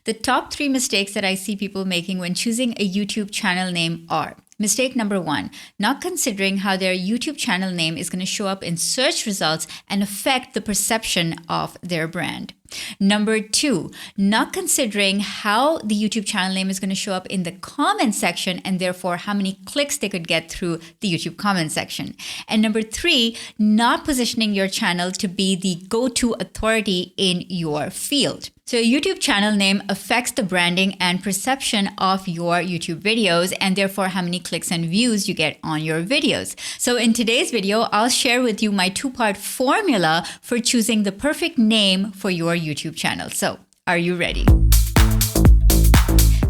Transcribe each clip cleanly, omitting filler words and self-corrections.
The top 3 mistakes that I see people making when choosing a YouTube channel name are: mistake number 1, not considering how their YouTube channel name is going to show up in search results and affect the perception of their brand. Number 2, not considering how the YouTube channel name is going to show up in the comment section and therefore how many clicks they could get through the YouTube comment section. And number 3, not positioning your channel to be the go-to authority in your field. So your YouTube channel name affects the branding and perception of your YouTube videos and therefore how many clicks and views you get on your videos. So in today's video, I'll share with you my 2-part formula for choosing the perfect name for your YouTube channel. So are you ready?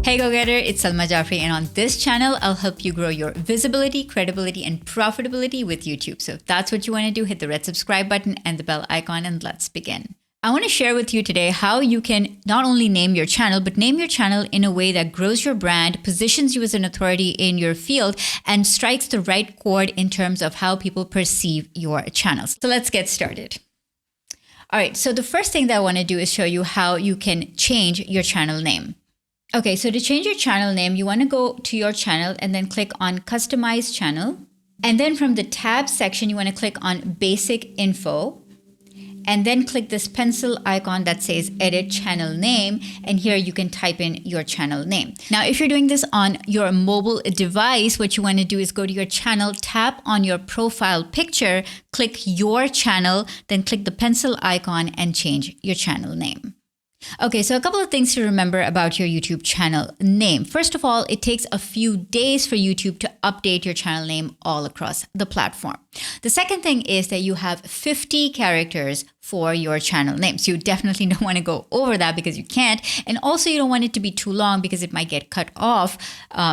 Hey go-getter, it's Salma Jafri, and on this channel, I'll help you grow your visibility, credibility, and profitability with YouTube. So if that's what you want to do, hit the red subscribe button and the bell icon, and let's begin. I want to share with you today how you can not only name your channel, but name your channel in a way that grows your brand, positions you as an authority in your field, and strikes the right chord in terms of how people perceive your channels. So let's get started. All right, so the first thing that I want to do is show you how you can change your channel name. Okay, so to change your channel name, you want to go to your channel and then click on Customize Channel. And then from the tab section, you want to click on Basic Info. And then click this pencil icon that says Edit Channel Name. And here you can type in your channel name. Now, if you're doing this on your mobile device, what you want to do is go to your channel, tap on your profile picture, click your channel, then click the pencil icon and change your channel name. Okay, so a couple of things to remember about your YouTube channel name. First of all, it takes a few days for YouTube to update your channel name all across the platform. The second thing is that you have 50 characters for your channel name. So you definitely don't want to go over that because you can't. And also you don't want it to be too long because it might get cut off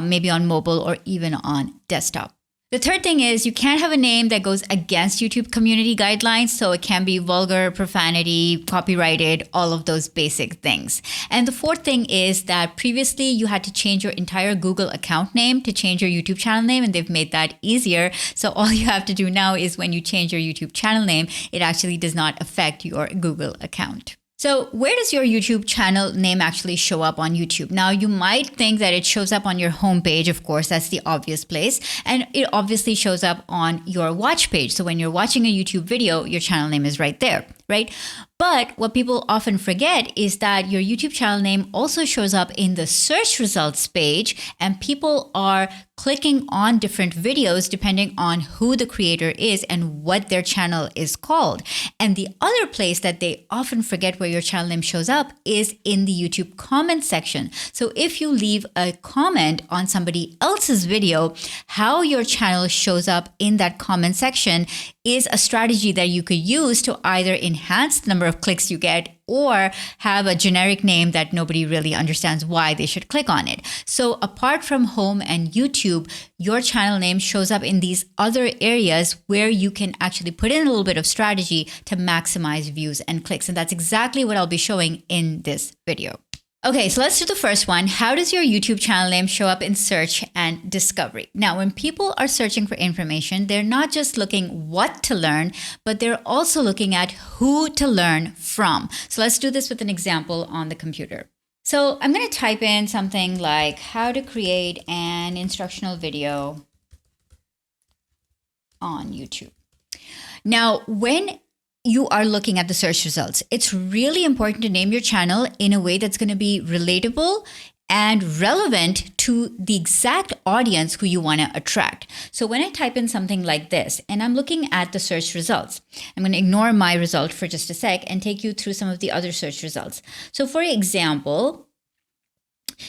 maybe on mobile or even on desktop. The third thing is you can't have a name that goes against YouTube community guidelines. So it can be vulgar, profanity, copyrighted, all of those basic things. And the fourth thing is that previously you had to change your entire Google account name to change your YouTube channel name, and they've made that easier. So all you have to do now is when you change your YouTube channel name, it actually does not affect your Google account. So where does your YouTube channel name actually show up on YouTube? Now, you might think that it shows up on your homepage. Of course, that's the obvious place. And it obviously shows up on your watch page. So when you're watching a YouTube video, your channel name is right there, right? But what people often forget is that your YouTube channel name also shows up in the search results page, and people are clicking on different videos depending on who the creator is and what their channel is called. And the other place that they often forget where your channel name shows up is in the YouTube comment section. So if you leave a comment on somebody else's video, how your channel shows up in that comment section is a strategy that you could use to either enhance the number of clicks you get or have a generic name that nobody really understands why they should click on it. So apart from home and YouTube, your channel name shows up in these other areas where you can actually put in a little bit of strategy to maximize views and clicks. And that's exactly what I'll be showing in this video. Okay, so let's do the first one. How does your YouTube channel name show up in search and discovery? Now, when people are searching for information, they're not just looking what to learn, but they're also looking at who to learn from. So let's do this with an example on the computer. So I'm going to type in something like how to create an instructional video on YouTube. Now, when you are looking at the search results, it's really important to name your channel in a way that's going to be relatable and relevant to the exact audience who you want to attract. So when I type in something like this, and I'm looking at the search results, I'm going to ignore my result for just a sec and take you through some of the other search results. So for example,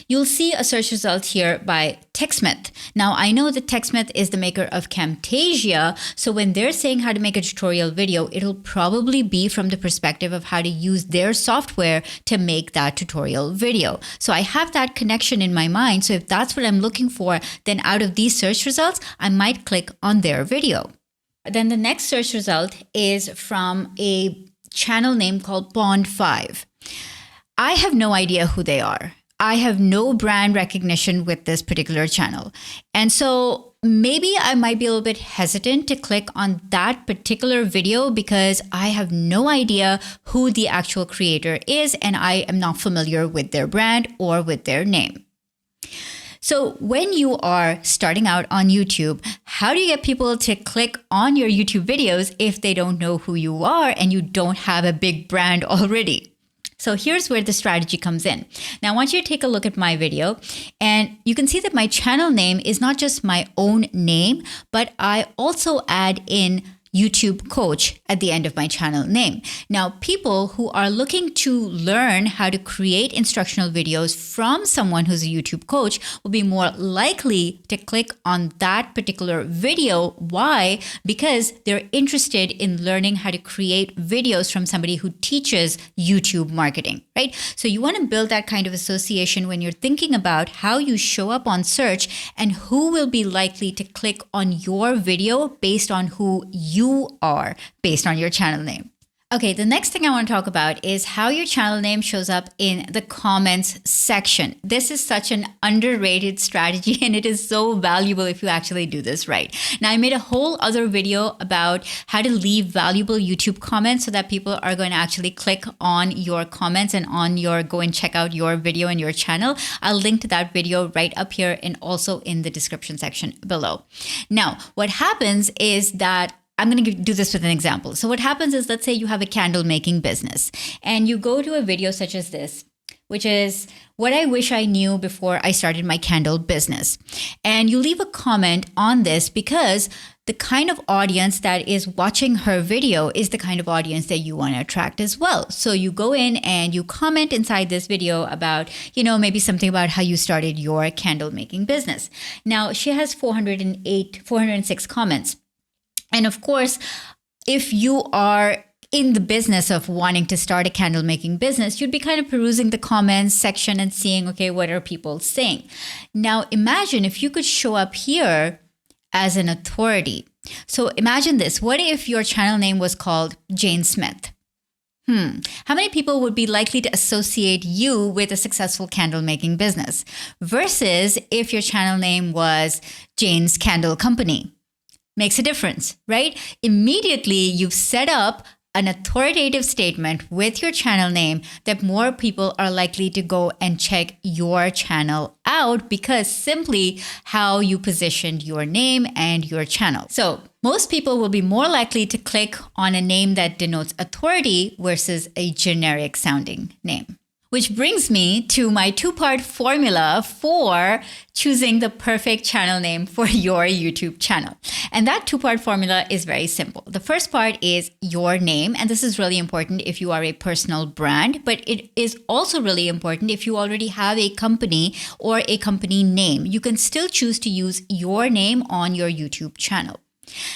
you'll see a search result here by TechSmith. Now, I know that TechSmith is the maker of Camtasia, so when they're saying how to make a tutorial video, it'll probably be from the perspective of how to use their software to make that tutorial video. So I have that connection in my mind. So if that's what I'm looking for, then out of these search results, I might click on their video. Then the next search result is from a channel name called Pond5. I have no idea who they are. I have no brand recognition with this particular channel. And so maybe I might be a little bit hesitant to click on that particular video because I have no idea who the actual creator is and I am not familiar with their brand or with their name. So when you are starting out on YouTube, how do you get people to click on your YouTube videos if they don't know who you are and you don't have a big brand already? So here's where the strategy comes in. Now, I want you to take a look at my video, and you can see that my channel name is not just my own name, but I also add in YouTube coach at the end of my channel name. Now, people who are looking to learn how to create instructional videos from someone who's a YouTube coach will be more likely to click on that particular video. Why? Because they're interested in learning how to create videos from somebody who teaches YouTube marketing, right? So you want to build that kind of association when you're thinking about how you show up on search and who will be likely to click on your video based on who you are based on your channel name. Okay, the next thing I want to talk about is how your channel name shows up in the comments section. This is such an underrated strategy and it is so valuable if you actually do this right. Now, I made a whole other video about how to leave valuable YouTube comments so that people are going to actually click on your comments and go and check out your video and your channel. I'll link to that video right up here and also in the description section below. Now, what happens is that I'm going to do this with an example. So what happens is, let's say you have a candle making business and you go to a video such as this, which is what I wish I knew before I started my candle business. And you leave a comment on this because the kind of audience that is watching her video is the kind of audience that you want to attract as well. So you go in and you comment inside this video about, maybe something about how you started your candle making business. Now, she has 406 comments. And of course, if you are in the business of wanting to start a candle making business, you'd be kind of perusing the comments section and seeing, okay, what are people saying? Now, imagine if you could show up here as an authority. So imagine this. What if your channel name was called Jane Smith? How many people would be likely to associate you with a successful candle making business versus if your channel name was Jane's Candle Company? Makes a difference, right? Immediately, you've set up an authoritative statement with your channel name that more people are likely to go and check your channel out because simply how you positioned your name and your channel. So most people will be more likely to click on a name that denotes authority versus a generic sounding name. Which brings me to my two-part formula for choosing the perfect channel name for your YouTube channel. And that two-part formula is very simple. The first part is your name, and this is really important if you are a personal brand, but it is also really important if you already have a company or a company name. You can still choose to use your name on your YouTube channel.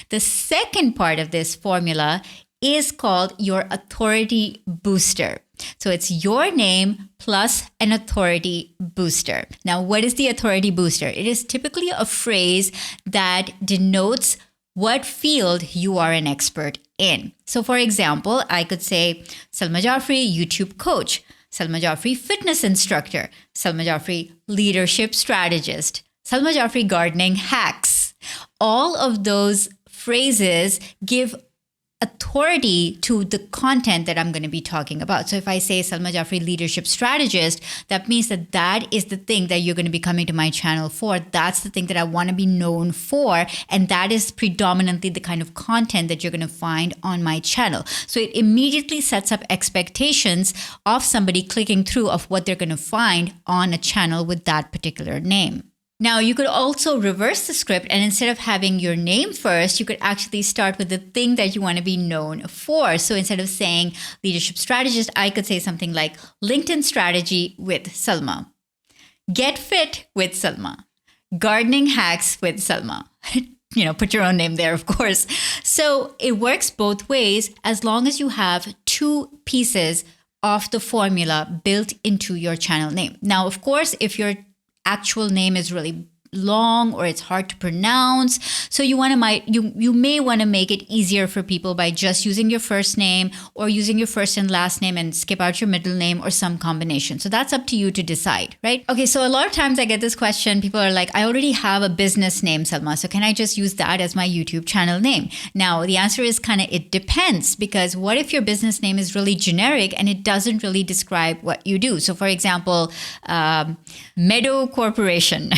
The second part of this formula is called your authority booster. So it's your name plus an authority booster. Now, what is the authority booster? It is typically a phrase that denotes what field you are an expert in. So for example, I could say Salma Jafri, YouTube coach, Salma Jafri, fitness instructor, Salma Jafri, leadership strategist, Salma Jafri, gardening hacks. All of those phrases give authority to the content that I'm going to be talking about. So if I say Salma Jafri, leadership strategist, that means that that is the thing that you're going to be coming to my channel for. That's the thing that I want to be known for. And that is predominantly the kind of content that you're going to find on my channel. So it immediately sets up expectations of somebody clicking through of what they're going to find on a channel with that particular name. Now, you could also reverse the script, and instead of having your name first, you could actually start with the thing that you want to be known for. So instead of saying leadership strategist, I could say something like LinkedIn strategy with Salma, get fit with Salma, gardening hacks with Salma. Put your own name there, of course. So it works both ways as long as you have two pieces of the formula built into your channel name. Now, of course, if your actual name is really long or it's hard to pronounce. So you may want to make it easier for people by just using your first name or using your first and last name and skip out your middle name or some combination. So that's up to you to decide, right? Okay, so a lot of times I get this question. People are like, I already have a business name, Salma, so can I just use that as my YouTube channel name? Now, the answer is kind of, it depends, because what if your business name is really generic and it doesn't really describe what you do? So for example, Meadow Corporation.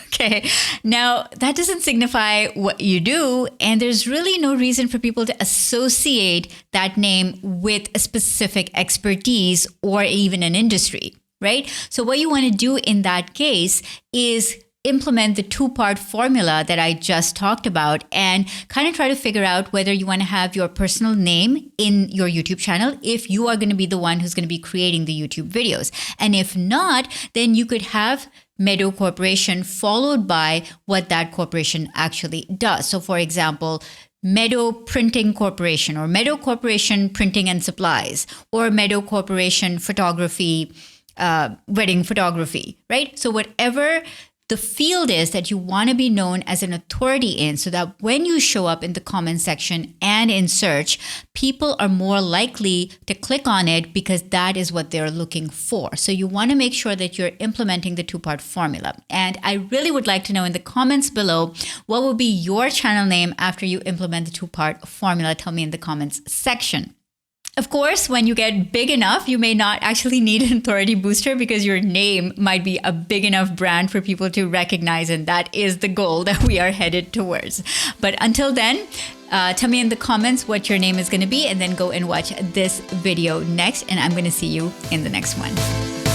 Okay, now that doesn't signify what you do, and there's really no reason for people to associate that name with a specific expertise or even an industry, right? So what you want to do in that case is implement the two-part formula that I just talked about and kind of try to figure out whether you want to have your personal name in your YouTube channel if you are going to be the one who's going to be creating the YouTube videos. And if not, then you could have Meadow Corporation followed by what that corporation actually does. So for example, Meadow Printing Corporation, or Meadow Corporation Printing and Supplies, or Meadow Corporation Photography, Wedding Photography, right? So whatever the field is that you want to be known as an authority in, so that when you show up in the comment section and in search, people are more likely to click on it because that is what they're looking for. So you want to make sure that you're implementing the two-part formula. And I really would like to know in the comments below, what will be your channel name after you implement the two-part formula? Tell me in the comments section. Of course, when you get big enough, you may not actually need an authority booster because your name might be a big enough brand for people to recognize, and that is the goal that we are headed towards. But until then, tell me in the comments what your name is going to be, and then go and watch this video next, and I'm going to see you in the next one.